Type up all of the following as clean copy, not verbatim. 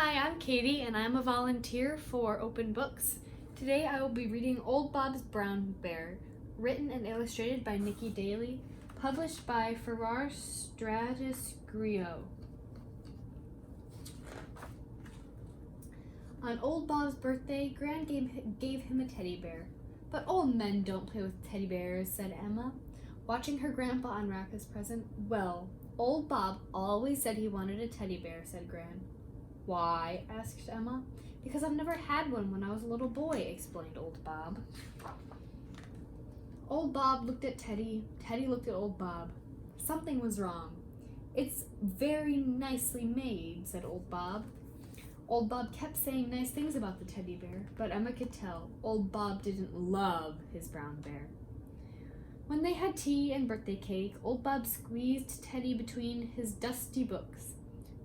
Hi, I'm Katie, and I'm a volunteer for Open Books. Today I will be reading Old Bob's Brown Bear, written and illustrated by Nikki Daly, published by Farrar Stratus Griot. On Old Bob's birthday, Gran gave him a teddy bear. But old men don't play with teddy bears, said Emma, watching her grandpa unwrap his present. Well, Old Bob always said he wanted a teddy bear, said Gran. Why? Asked Emma. Because I've never had one when I was a little boy, explained Old Bob. Old Bob looked at Teddy. Teddy looked at Old Bob. Something was wrong. It's very nicely made, said Old Bob. Old Bob kept saying nice things about the teddy bear, but Emma could tell Old Bob didn't love his brown bear. When they had tea and birthday cake, Old Bob squeezed Teddy between his dusty books.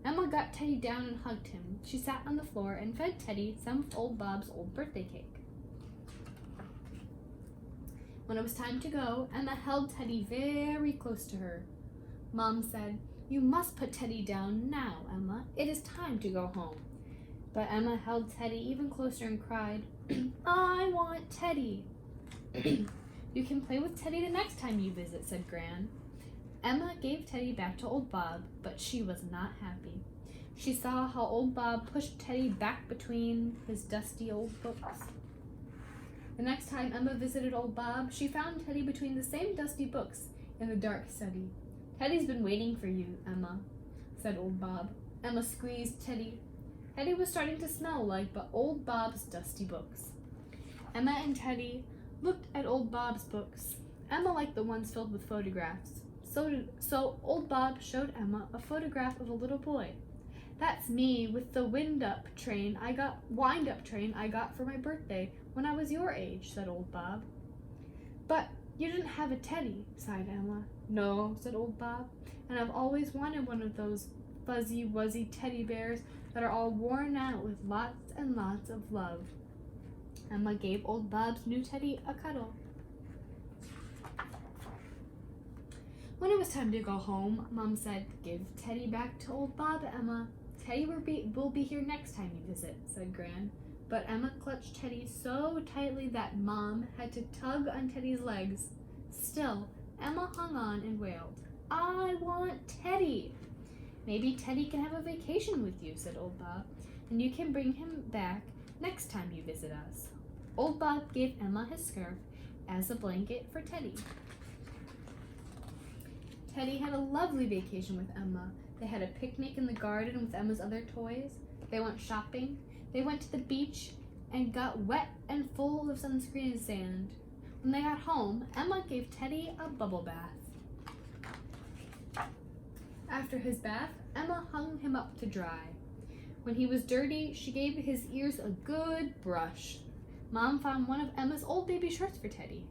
Emma got Teddy down and hugged him. She sat on the floor and fed Teddy some of Old Bob's old birthday cake. When it was time to go, Emma held Teddy very close to her. Mom said, "You must put Teddy down now, Emma. It is time to go home." But Emma held Teddy even closer and cried, "I want Teddy." "You can play with Teddy the next time you visit," said Gran. Emma gave Teddy back to Old Bob, but she was not happy. She saw how Old Bob pushed Teddy back between his dusty old books. The next time Emma visited Old Bob, she found Teddy between the same dusty books in the dark study. "Teddy's been waiting for you, Emma," said Old Bob. Emma squeezed Teddy. Teddy was starting to smell like Old Bob's dusty books. Emma and Teddy looked at Old Bob's books. Emma liked the ones filled with photographs. So Old Bob showed Emma a photograph of a little boy. "That's me with the wind-up train I got for my birthday when I was your age," said Old Bob. "But you didn't have a teddy," sighed Emma. "No," said Old Bob, "and I've always wanted one of those fuzzy-wuzzy teddy bears that are all worn out with lots and lots of love." Emma gave Old Bob's new teddy a cuddle. When it was time to go home, Mom said, "Give Teddy back to Old Bob, Emma. Teddy will be here next time you visit," said Gran. But Emma clutched Teddy so tightly that Mom had to tug on Teddy's legs. Still, Emma hung on and wailed, "I want Teddy." "Maybe Teddy can have a vacation with you," said Old Bob, "and you can bring him back next time you visit us." Old Bob gave Emma his scarf as a blanket for Teddy. Teddy had a lovely vacation with Emma. They had a picnic in the garden with Emma's other toys. They went shopping. They went to the beach and got wet and full of sunscreen and sand. When they got home, Emma gave Teddy a bubble bath. After his bath, Emma hung him up to dry. When he was dirty, she gave his ears a good brush. Mom found one of Emma's old baby shirts for Teddy.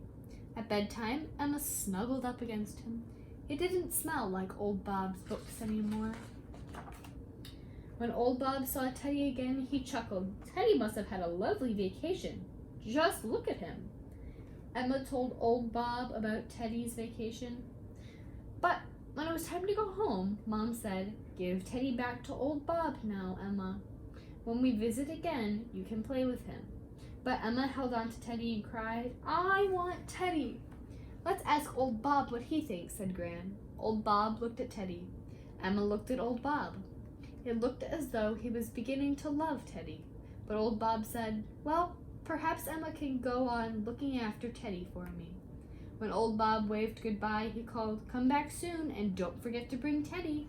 At bedtime, Emma snuggled up against him. It didn't smell like Old Bob's books anymore. When Old Bob saw Teddy again, he chuckled. "Teddy must have had a lovely vacation. Just look at him." Emma told Old Bob about Teddy's vacation. But when it was time to go home, Mom said, "Give Teddy back to Old Bob now, Emma. When we visit again, you can play with him." But Emma held on to Teddy and cried, "I want Teddy." "Let's ask Old Bob what he thinks," said Gran. Old Bob looked at Teddy. Emma looked at Old Bob. It looked as though he was beginning to love Teddy. But Old Bob said, "Well, perhaps Emma can go on looking after Teddy for me." When Old Bob waved goodbye, he called, "Come back soon, and don't forget to bring Teddy."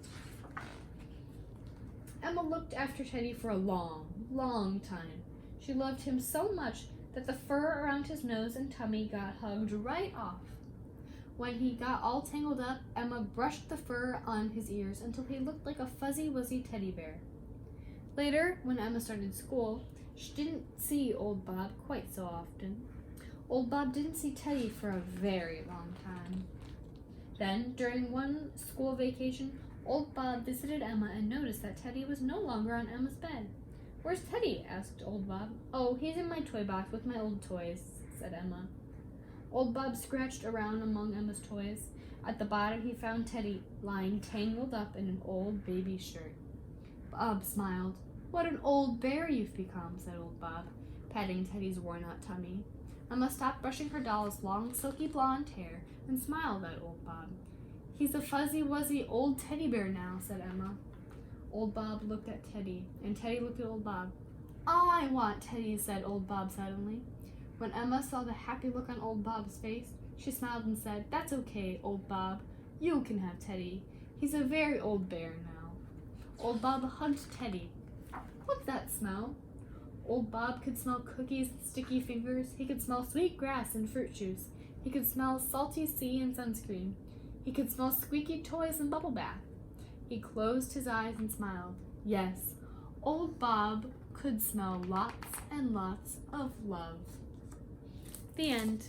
Emma looked after Teddy for a long time. She loved him so much that the fur around his nose and tummy got hugged right off. When he got all tangled up, Emma brushed the fur on his ears until he looked like a fuzzy-wuzzy teddy bear. Later, when Emma started school, she didn't see Old Bob quite so often. Old Bob didn't see Teddy for a very long time. Then, during one school vacation, Old Bob visited Emma and noticed that Teddy was no longer on Emma's bed. "Where's Teddy?" asked Old Bob. "Oh, he's in my toy box with my old toys," said Emma. Old Bob scratched around among Emma's toys. At the bottom, he found Teddy lying tangled up in an old baby shirt. Bob smiled. What an old bear you've become, said old Bob, patting Teddy's worn-out tummy. Emma stopped brushing her doll's long, silky blonde hair and smiled at old Bob. He's a fuzzy-wuzzy old teddy bear now, said Emma. Old Bob looked at Teddy, and Teddy looked at old Bob. I want Teddy, said old Bob suddenly. When Emma saw the happy look on old Bob's face, she smiled and said, That's okay, old Bob. You can have Teddy. He's a very old bear now. Old Bob hugged Teddy. What's that smell? Old Bob could smell cookies with sticky fingers. He could smell sweet grass and fruit juice. He could smell salty sea and sunscreen. He could smell squeaky toys and bubble bath. He closed his eyes and smiled. Yes, old Bob could smell lots and lots of love. The end.